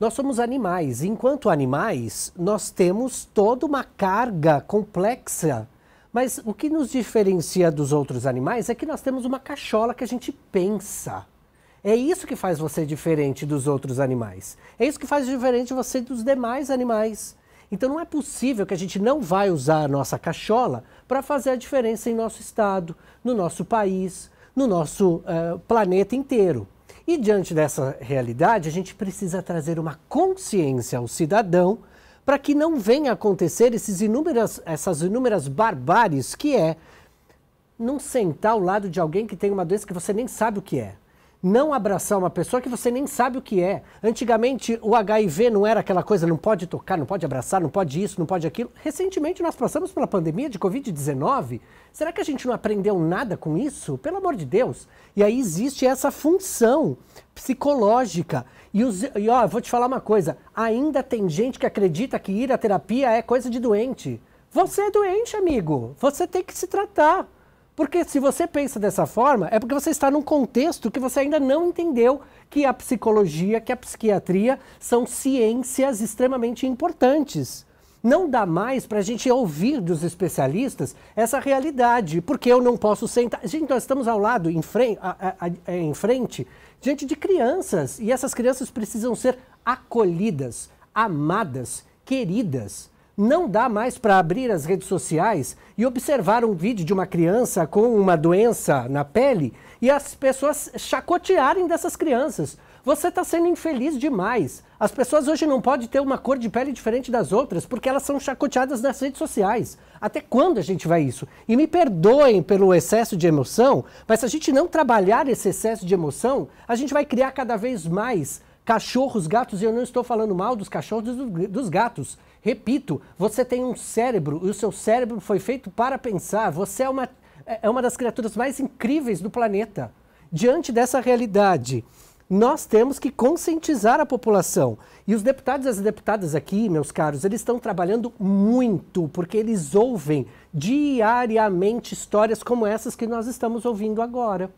nós somos animais. Enquanto animais, nós temos toda uma carga complexa. Mas o que nos diferencia dos outros animais é que nós temos uma cachola que a gente pensa. É isso que faz você diferente dos outros animais. É isso que faz diferente você dos demais animais. Então não é possível que a gente não vai usar a nossa cachola para fazer a diferença em nosso estado, no nosso país, no nosso planeta inteiro. E diante dessa realidade, a gente precisa trazer uma consciência ao cidadão para que não venha acontecer essas inúmeras barbáries que é não sentar ao lado de alguém que tem uma doença que você nem sabe o que é. Não abraçar uma pessoa que você nem sabe o que é. Antigamente o HIV não era aquela coisa, não pode tocar, não pode abraçar, não pode isso, não pode aquilo. Recentemente nós passamos pela pandemia de Covid-19. Será que a gente não aprendeu nada com isso? Pelo amor de Deus. E aí existe essa função psicológica. E ó, eu vou te falar uma coisa, ainda tem gente que acredita que ir à terapia é coisa de doente. Você é doente, amigo. Você tem que se tratar. Porque se você pensa dessa forma, é porque você está num contexto que você ainda não entendeu que a psicologia, que a psiquiatria são ciências extremamente importantes. Não dá mais para a gente ouvir dos especialistas essa realidade, porque eu não posso sentar... Gente, nós estamos ao lado, em frente, diante de crianças, e essas crianças precisam ser acolhidas, amadas, queridas. Não dá mais para abrir as redes sociais e observar um vídeo de uma criança com uma doença na pele e as pessoas chacotearem dessas crianças. Você está sendo infeliz demais. As pessoas hoje não podem ter uma cor de pele diferente das outras porque elas são chacoteadas nas redes sociais. Até quando a gente vai isso? E me perdoem pelo excesso de emoção, mas se a gente não trabalhar esse excesso de emoção, a gente vai criar cada vez mais cachorros, gatos, e eu não estou falando mal dos cachorros e dos gatos. Repito, você tem um cérebro e o seu cérebro foi feito para pensar. Você é uma das criaturas mais incríveis do planeta. Diante dessa realidade, nós temos que conscientizar a população. E os deputados e as deputadas aqui, meus caros, eles estão trabalhando muito, porque eles ouvem diariamente histórias como essas que nós estamos ouvindo agora.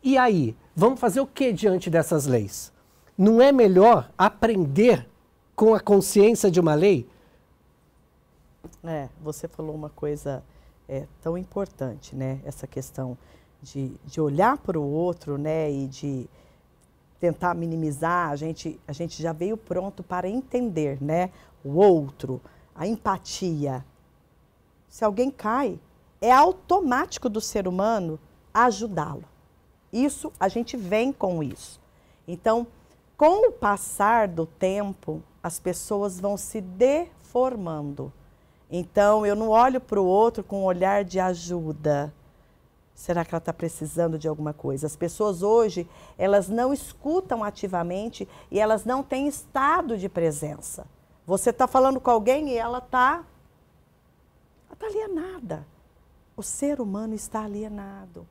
E aí, vamos fazer o que diante dessas leis? Não é melhor aprender com a consciência de uma lei? Você falou uma coisa tão importante, né? Essa questão de olhar para o outro, né? E de tentar minimizar. A gente já veio pronto para entender, né? O outro, a empatia. Se alguém cai, é automático do ser humano ajudá-lo. Isso, a gente vem com isso. Então, com o passar do tempo, as pessoas vão se deformando. Então, eu não olho para o outro com um olhar de ajuda. Será que ela está precisando de alguma coisa? As pessoas hoje, elas não escutam ativamente e elas não têm estado de presença. Você está falando com alguém e ela está alienada. O ser humano está alienado.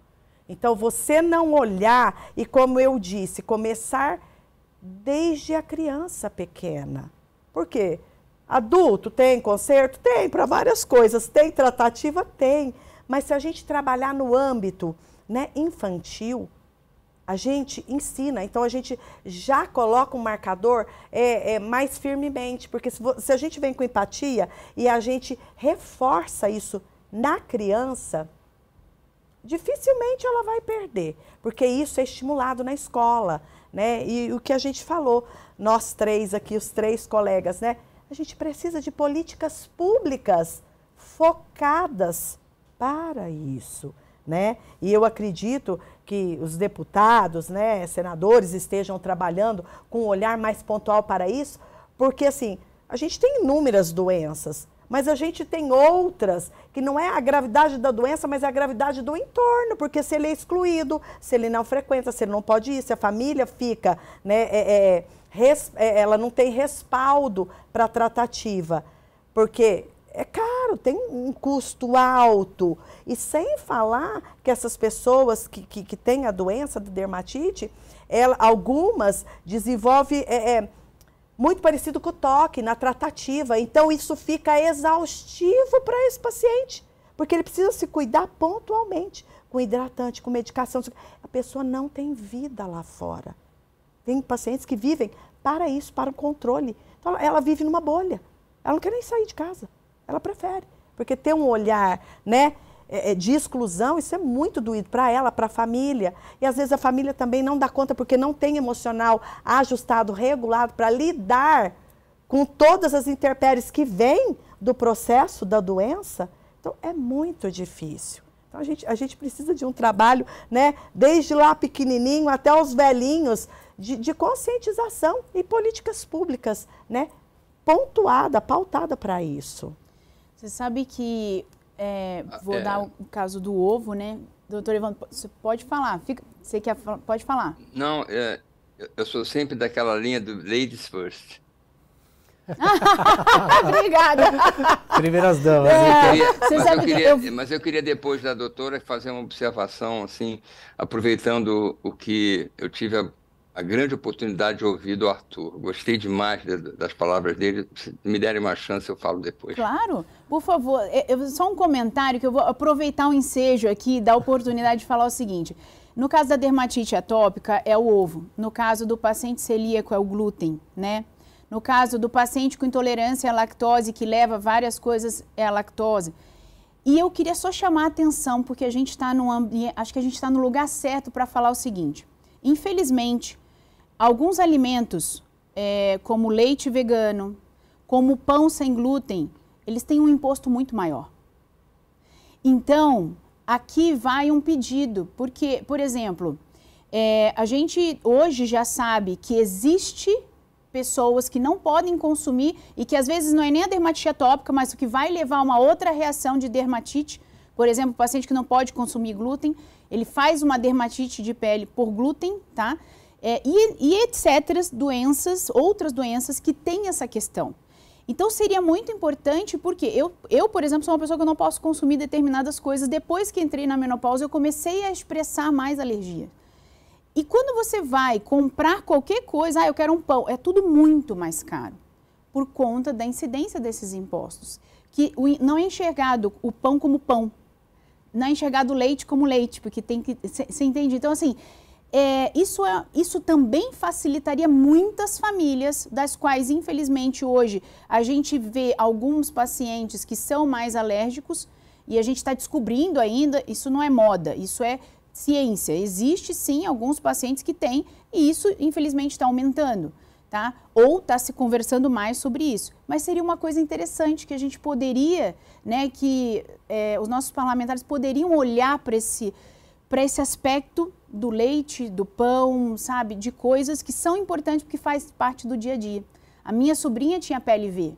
Então, você não olhar e, como eu disse, começar desde a criança pequena. Por quê? Adulto tem conserto? Tem, para várias coisas. Tem tratativa? Tem. Mas se a gente trabalhar no âmbito, né, infantil, a gente ensina. Então, a gente já coloca um marcador mais firmemente. Porque se a gente vem com empatia e a gente reforça isso na criança, dificilmente ela vai perder. Porque isso é estimulado na escola, né? E o que a gente falou, nós três aqui, os três colegas, né? A gente precisa de políticas públicas focadas para isso, né? E eu acredito que os deputados, né, senadores estejam trabalhando com um olhar mais pontual para isso, porque assim, a gente tem inúmeras doenças, mas a gente tem outras que não é a gravidade da doença, mas é a gravidade do entorno, porque se ele é excluído, se ele não frequenta, se ele não pode ir, se a família fica, né, ela não tem respaldo para a tratativa, porque é caro, tem um custo alto. E sem falar que essas pessoas que têm a doença da dermatite, algumas desenvolvem muito parecido com o toque na tratativa. Então, isso fica exaustivo para esse paciente, porque ele precisa se cuidar pontualmente, com hidratante, com medicação. A pessoa não tem vida lá fora. Tem pacientes que vivem para isso, para o controle. Então, ela vive numa bolha. Ela não quer nem sair de casa. Ela prefere. Porque ter um olhar, né, de exclusão, isso é muito doído para ela, para a família. E às vezes a família também não dá conta porque não tem emocional ajustado, regulado para lidar com todas as intempéries que vêm do processo da doença. Então, é muito difícil. Então, a gente precisa de um trabalho, né, desde lá pequenininho até os velhinhos, de conscientização e políticas públicas, né, pautada para isso. Você sabe que, vou dar o caso do ovo, né? Doutor Evandro, você pode falar, pode falar. Não, eu sou sempre daquela linha do ladies first. Obrigada. Primeiras damas. Mas eu queria depois da doutora fazer uma observação, assim, aproveitando o que eu tive a grande oportunidade de ouvir do Arthur. Gostei demais das palavras dele. Se me derem uma chance, eu falo depois. Claro, por favor. Só um comentário que eu vou aproveitar o ensejo aqui e dar a oportunidade de falar o seguinte. No caso da dermatite atópica, é o ovo. No caso do paciente celíaco, é o glúten, né? No caso do paciente com intolerância à lactose, que leva várias coisas, é a lactose. E eu queria só chamar a atenção, porque a gente está acho que a gente está no lugar certo para falar o seguinte. Infelizmente, alguns alimentos, como leite vegano, como pão sem glúten, eles têm um imposto muito maior. Então, aqui vai um pedido, porque, por exemplo, a gente hoje já sabe que existe pessoas que não podem consumir e que às vezes não é nem a dermatite atópica, mas o que vai levar a uma outra reação de dermatite. Por exemplo, o paciente que não pode consumir glúten, ele faz uma dermatite de pele por glúten, tá? E etc. Outras doenças que têm essa questão. Então, seria muito importante, porque eu, por exemplo, sou uma pessoa que eu não posso consumir determinadas coisas. Depois que entrei na menopausa, eu comecei a expressar mais alergia. E quando você vai comprar qualquer coisa, eu quero um pão, é tudo muito mais caro, por conta da incidência desses impostos. Que não é enxergado o pão como pão, não é enxergado o leite como leite, porque tem que... Você entende? Então, assim, isso também facilitaria muitas famílias, das quais, infelizmente, hoje, a gente vê alguns pacientes que são mais alérgicos, e a gente está descobrindo ainda, isso não é moda, isso é ciência. Existe, sim, alguns pacientes que têm, e isso, infelizmente, está aumentando, tá? Ou está se conversando mais sobre isso. Mas seria uma coisa interessante que a gente poderia, né, que os nossos parlamentares poderiam olhar para esse aspecto do leite, do pão, sabe? De coisas que são importantes porque faz parte do dia a dia. A minha sobrinha tinha PLV.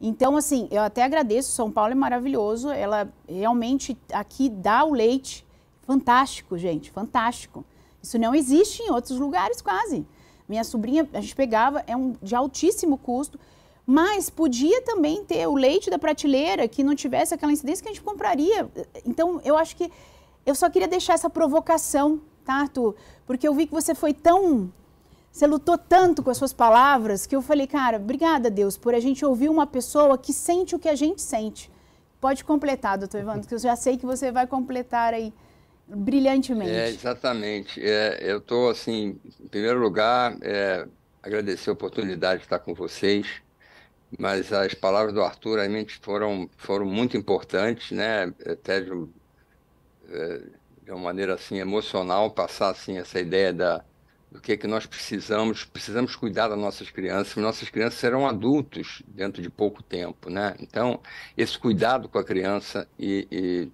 Então, assim, eu até agradeço, São Paulo é maravilhoso, ela realmente aqui dá o leite. Fantástico, gente, fantástico. Isso não existe em outros lugares quase. Minha sobrinha, a gente pegava, de altíssimo custo, mas podia também ter o leite da prateleira que não tivesse aquela incidência que a gente compraria. Então, eu acho que eu só queria deixar essa provocação, tá, Arthur? Porque eu vi que você você lutou tanto com as suas palavras que eu falei, cara, obrigada, Deus, por a gente ouvir uma pessoa que sente o que a gente sente. Pode completar, doutor Evandro, que eu já sei que você vai completar aí brilhantemente. Exatamente. Eu estou, assim, em primeiro lugar, agradecer a oportunidade de estar com vocês, mas as palavras do Arthur realmente foram muito importantes, né? Até de uma maneira assim emocional, passar assim essa ideia do que nós precisamos cuidar das nossas crianças serão adultos dentro de pouco tempo, né? Então, esse cuidado com a criança e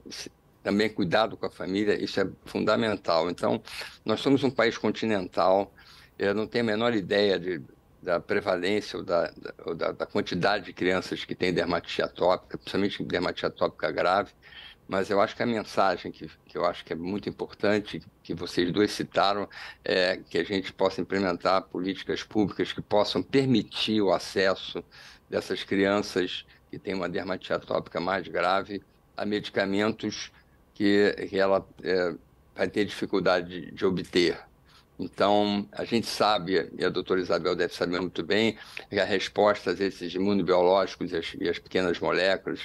também cuidado com a família, isso é fundamental. Então, nós somos um país continental, eu não tenho a menor ideia da prevalência ou da quantidade de crianças que têm dermatite atópica, principalmente dermatite atópica grave, mas eu acho que a mensagem que eu acho que é muito importante, que vocês dois citaram, é que a gente possa implementar políticas públicas que possam permitir o acesso dessas crianças que têm uma dermatite atópica mais grave a medicamentos que ela vai ter dificuldade de obter. Então, a gente sabe, e a doutora Isabel deve saber muito bem, que a resposta a esses imunobiológicos e as pequenas moléculas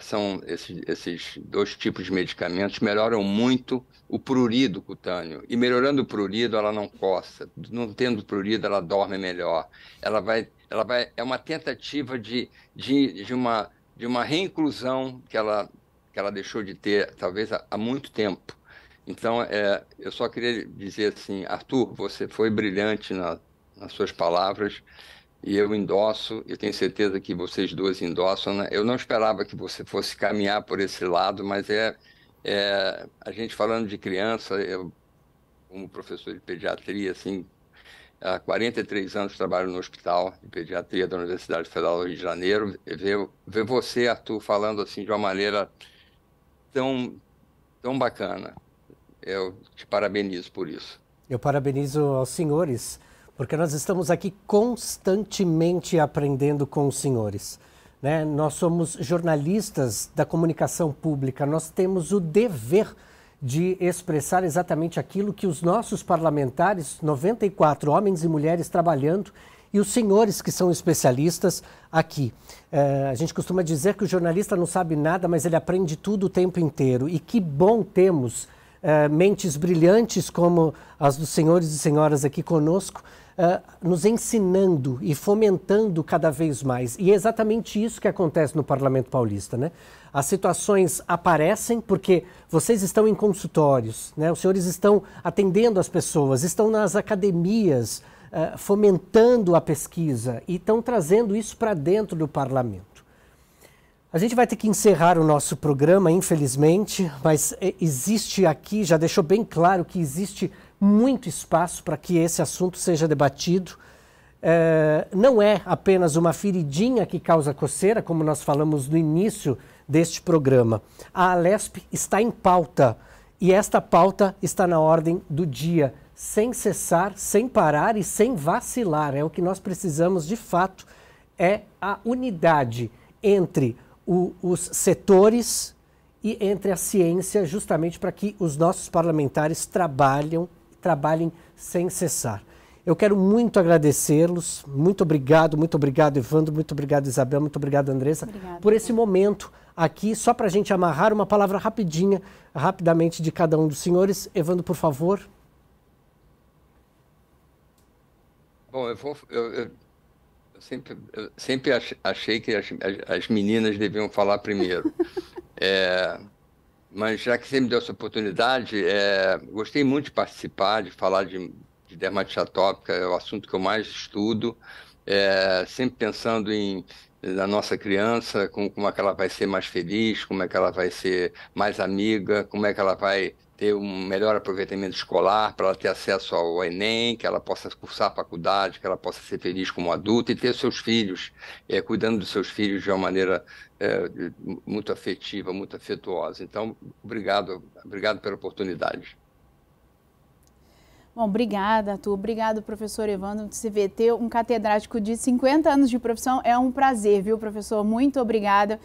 são esses dois tipos de medicamentos, melhoram muito o prurido cutâneo. E melhorando o prurido, ela não coça. Não tendo prurido, ela dorme melhor. É uma tentativa de uma reinclusão que ela deixou de ter, talvez, há muito tempo. Então, eu só queria dizer assim, Arthur, você foi brilhante nas suas palavras e eu endosso, eu tenho certeza que vocês dois endossam, né? Eu não esperava que você fosse caminhar por esse lado, mas A gente falando de criança, eu, como professor de pediatria, assim, há 43 anos trabalho no Hospital de Pediatria da Universidade Federal do Rio de Janeiro. Ver você, Arthur, falando assim de uma maneira tão bacana. Eu te parabenizo por isso. Eu parabenizo aos senhores, porque nós estamos aqui constantemente aprendendo com os senhores, né? Nós somos jornalistas da comunicação pública, nós temos o dever de expressar exatamente aquilo que os nossos parlamentares, 94 homens e mulheres trabalhando, e os senhores que são especialistas aqui. A gente costuma dizer que o jornalista não sabe nada, mas ele aprende tudo o tempo inteiro. E que bom temos mentes brilhantes como as dos senhores e senhoras aqui conosco, nos ensinando e fomentando cada vez mais. E é exatamente isso que acontece no Parlamento Paulista, né? As situações aparecem porque vocês estão em consultórios, né? Os senhores estão atendendo as pessoas, estão nas academias, fomentando a pesquisa e estão trazendo isso para dentro do parlamento. A gente vai ter que encerrar o nosso programa, infelizmente, mas existe aqui, já deixou bem claro que existe muito espaço para que esse assunto seja debatido. Não é apenas uma feridinha que causa coceira, como nós falamos no início deste programa. A Alesp está em pauta e esta pauta está na ordem do dia, sem cessar, sem parar e sem vacilar. É o que nós precisamos de fato, é a unidade entre os setores e entre a ciência, justamente para que os nossos parlamentares trabalhem sem cessar. Eu quero muito agradecê-los, muito obrigado, Evandro, muito obrigado, Isabel, muito obrigado, Andressa, por esse momento aqui, só para a gente amarrar uma palavra rapidamente de cada um dos senhores. Evandro, por favor. Bom, eu sempre achei que as meninas deviam falar primeiro. Mas já que você me deu essa oportunidade, gostei muito de participar, de falar de dermatite atópica, é o assunto que eu mais estudo, sempre pensando na nossa criança, como é que ela vai ser mais feliz, como é que ela vai ser mais amiga, como é que ela vai ter um melhor aproveitamento escolar, para ela ter acesso ao Enem, que ela possa cursar a faculdade, que ela possa ser feliz como adulta e ter seus filhos, cuidando dos seus filhos de uma maneira muito afetiva, muito afetuosa. Então, obrigado pela oportunidade. Bom, obrigada, Arthur. Obrigado, professor Evandro. Você vê, ter um catedrático de 50 anos de profissão é um prazer, viu, professor? Muito obrigada.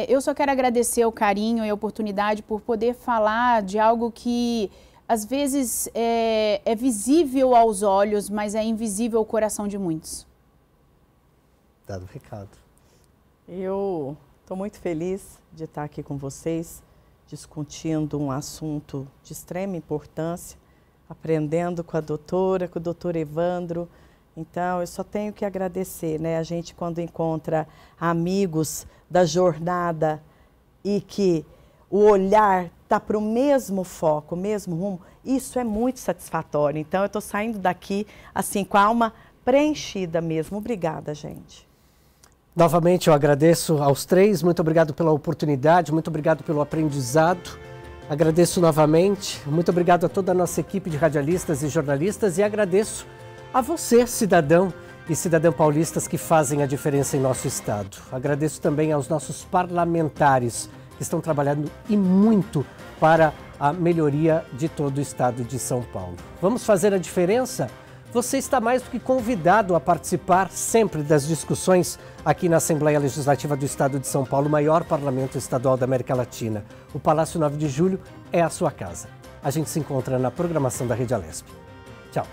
Eu só quero agradecer o carinho e a oportunidade por poder falar de algo que, às vezes, é visível aos olhos, mas é invisível ao coração de muitos. Dado o recado. Eu estou muito feliz de estar aqui com vocês, discutindo um assunto de extrema importância, aprendendo com a doutora, com o doutor Evandro. Então, eu só tenho que agradecer, né? A gente, quando encontra amigos da jornada e que o olhar está para o mesmo foco, o mesmo rumo, isso é muito satisfatório. Então, eu estou saindo daqui, assim, com a alma preenchida mesmo. Obrigada, gente. Novamente, eu agradeço aos três. Muito obrigado pela oportunidade, muito obrigado pelo aprendizado. Agradeço novamente. Muito obrigado a toda a nossa equipe de radialistas e jornalistas e agradeço a você, cidadão e cidadã paulistas que fazem a diferença em nosso estado. Agradeço também aos nossos parlamentares que estão trabalhando e muito para a melhoria de todo o estado de São Paulo. Vamos fazer a diferença? Você está mais do que convidado a participar sempre das discussões aqui na Assembleia Legislativa do Estado de São Paulo, o maior parlamento estadual da América Latina. O Palácio 9 de Julho é a sua casa. A gente se encontra na programação da Rede Alesp. Tchau.